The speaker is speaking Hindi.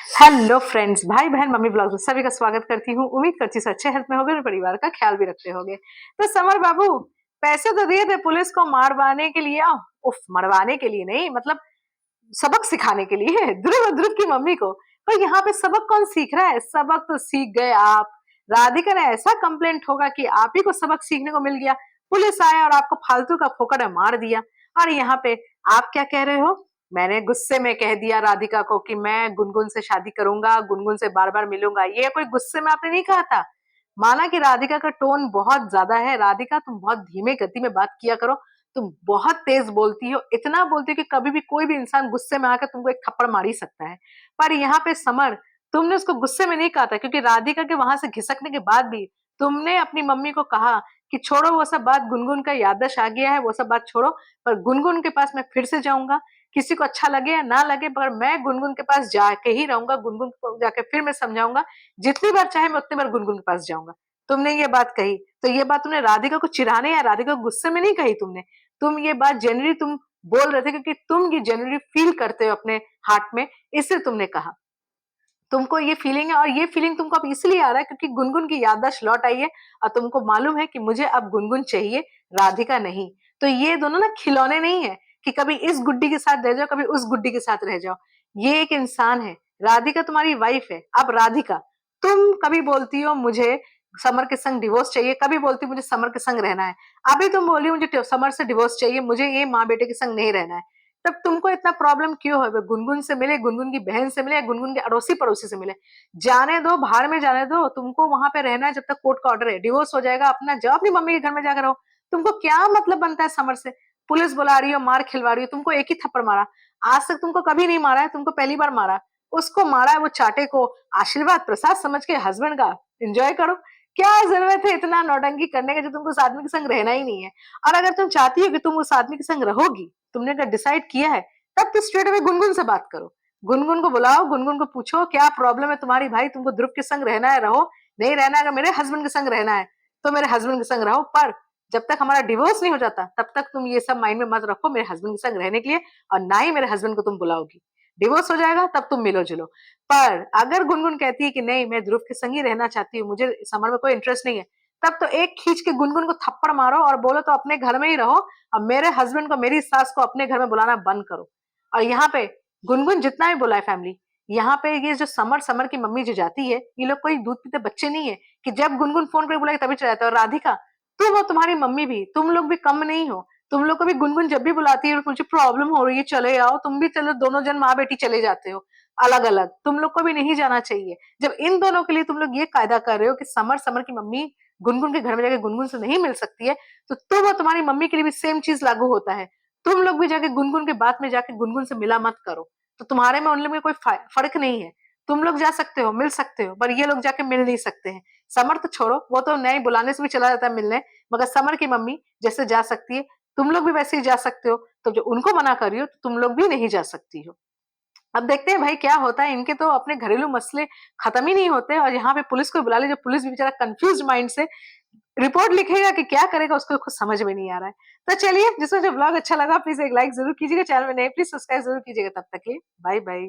हेलो फ्रेंड्स, भाई बहन मम्मी ब्लॉग में सभी का स्वागत करती हूँ। उम्मीद करती हूँ अच्छे हेल्थ में होगे और परिवार का ख्याल भी रखते होगे। तो समर बाबू पैसे तो दिए थे पुलिस को मारवाने के लिए, उफ मरवाने के लिए नहीं, मतलब सबक सिखाने के लिए ध्रुव और ध्रुव की मम्मी को। पर यहाँ पे सबक कौन सीख रहा है? सबक तो सीख गए आप। राधिका ने ऐसा कंप्लेंट होगा कि आप ही को सबक सीखने को मिल गया। पुलिस आया और आपको फालतू का फोकट में मार दिया। और यहाँ पे आप क्या कह रहे हो? मैंने गुस्से में कह दिया राधिका को कि मैं गुनगुन से शादी करूंगा, गुनगुन से बार बार मिलूंगा। ये कोई गुस्से में आपने नहीं कहा था। माना कि राधिका का टोन बहुत ज्यादा है। राधिका तुम बहुत धीमे गति में बात किया करो। तुम बहुत तेज बोलती हो, इतना बोलती हो कि कभी भी कोई भी इंसान गुस्से में आकर तुमको एक थप्पड़ मार ही सकता है। पर यहाँ पे समर, तुमने उसको गुस्से में नहीं कहा था, क्योंकि राधिका के वहां से घिसकने के बाद भी तुमने अपनी मम्मी को कहा कि छोड़ो वो सब बात, गुनगुन का याददाश्त आ गया है, वो सब बात छोड़ो। पर गुनगुन के पास मैं फिर से जाऊंगा, किसी को अच्छा लगे या ना लगे, पर मैं गुनगुन के पास जाके ही रहूंगा। गुनगुन को जाके फिर मैं समझाऊंगा। जितनी बार चाहे मैं उतनी बार गुनगुन के पास जाऊंगा। तुमने ये बात कही, तो ये बात तुमने राधिका को चिढ़ाने या राधिका को गुस्से में नहीं कही तुमने। तुम ये बात जनरली तुम बोल रहे थे, क्योंकि तुम ये जनरली फील करते हो अपने हार्ट में, इसलिए तुमने कहा। तुमको ये फीलिंग है, और ये फीलिंग तुमको अब इसलिए आ रहा है क्योंकि गुनगुन की याददाश्त लौट आई है। और तुमको मालूम है कि मुझे अब गुनगुन चाहिए, राधिका नहीं। तो ये दोनों ना खिलौने नहीं है कि कभी इस गुड्डी के साथ रह जाओ, कभी उस गुड्डी के साथ रह जाओ। ये एक इंसान है। राधिका तुम्हारी वाइफ है। अब राधिका, तुम कभी बोलती हो मुझे समर के संग डिवोर्स चाहिए, कभी बोलती हो मुझे समर के संग रहना है। अभी तुम बोली मुझे समर से डिवोर्स चाहिए, मुझे ये माँ बेटे के संग नहीं रहना है। तब तुमको इतना प्रॉब्लम क्यों है? गुनगुन से मिले, गुनगुन की बहन से मिले, या गुनगुन के अड़ोसी पड़ोसी से मिले। जाने दो, बाहर में जाने दो। तुमको वहां पे रहना है जब तक कोर्ट का ऑर्डर है। डिवोर्स हो जाएगा, अपना जाओ अपनी मम्मी के घर में जाकर रहो। तुमको क्या मतलब बनता है समर से? पुलिस बुला रही हो, मार खिलवा रही हो। तुमको एक ही थप्पड़ मारा, आज तक तुमको कभी नहीं मारा है, तुमको पहली बार मारा। उसको मारा है वो चाटे को, आशीर्वाद प्रसाद समझ के हस्बैंड का एंजॉय करो। क्या जरूरत है इतना नौटंकी करने का, जो तुमको उस आदमी के संग रहना ही नहीं है। और अगर तुम चाहती हो कि तुम उस आदमी के संग रहोगी, तुमने अगर डिसाइड किया है, तब तो स्ट्रेट अवे गुनगुन से बात करो। गुनगुन को बुलाओ, गुनगुन को पूछो क्या प्रॉब्लम है तुम्हारी भाई, तुमको ध्रुव के संग रहना है रहो, नहीं रहना है अगर मेरे हस्बैंड के संग रहना है तो मेरे हस्बैंड के संग रहो। पर जब तक हमारा डिवोर्स नहीं हो जाता तब तक तुम ये सब माइंड में मत रखो मेरे हस्बैंड के संग रहने के लिए, और ना ही मेरे हस्बैंड को तुम बुलाओगी। डिवोर्स हो जाएगा तब तुम मिलो जुलो। पर अगर गुनगुन कहती है कि नहीं मैं ध्रुव के संग ही रहना चाहती हूँ, मुझे समर में कोई इंटरेस्ट नहीं है, तब तो एक खींच के गुनगुन को थप्पड़ मारो और बोलो तो अपने घर में ही रहो। अब मेरे हस्बैंड को, मेरी सास को अपने घर में बुलाना बंद करो। और यहाँ पे गुनगुन जितना भी बुलाए फैमिली, यहाँ पे ये जो समर समर की मम्मी जो जाती है, ये लोग कोई दूध पीते बच्चे नहीं है कि जब गुनगुन फोन करके बुलाए तभी चला जाता है। और राधिका, तुम और तुम्हारी मम्मी भी, तुम लोग भी कम नहीं हो। तुम लोग को भी गुनगुन जब भी बुलाती है मुझे प्रॉब्लम हो रही है चले आओ, तुम भी चलो, दोनों जन माँ बेटी चले जाते हो अलग अलग। तुम लोग को भी नहीं जाना चाहिए। जब इन दोनों के लिए तुम लोग ये कायदा कर रहे हो कि समर समर की मम्मी गुनगुन के घर में जाके गुनगुन से नहीं मिल सकती है, तो तुम और तुम्हारी मम्मी के लिए भी सेम चीज लागू होता है। तुम लोग भी जाके गुनगुन के बात में जाके गुनगुन से मिला मत करो। तो तुम्हारे में उन लोग में कोई फर्क नहीं है। तुम लोग जा सकते हो, मिल सकते हो, पर ये लोग जाके मिल नहीं सकते हैं। समर तो छोड़ो, वो तो नए बुलाने से भी चला जाता है मिलने। मगर समर की मम्मी जैसे जा सकती है, तुम लोग भी वैसे ही जा सकते हो। तो जो उनको मना कर रही हो, तो तुम लोग भी नहीं जा सकती हो। अब देखते हैं भाई क्या होता है। इनके तो अपने घरेलू मसले खत्म ही नहीं होते, और यहाँ पे पुलिस को बुला ले, जो पुलिस भी बेचारा कंफ्यूज माइंड से रिपोर्ट लिखेगा कि क्या करेगा, उसको कुछ समझ में नहीं आ रहा है। तो चलिए, जिसको जो ब्लॉग अच्छा लगा प्लीज एक लाइक जरूर कीजिएगा, चैनल में नए प्लीज सब्सक्राइब जरूर कीजिएगा। तब तक के बाय बाय।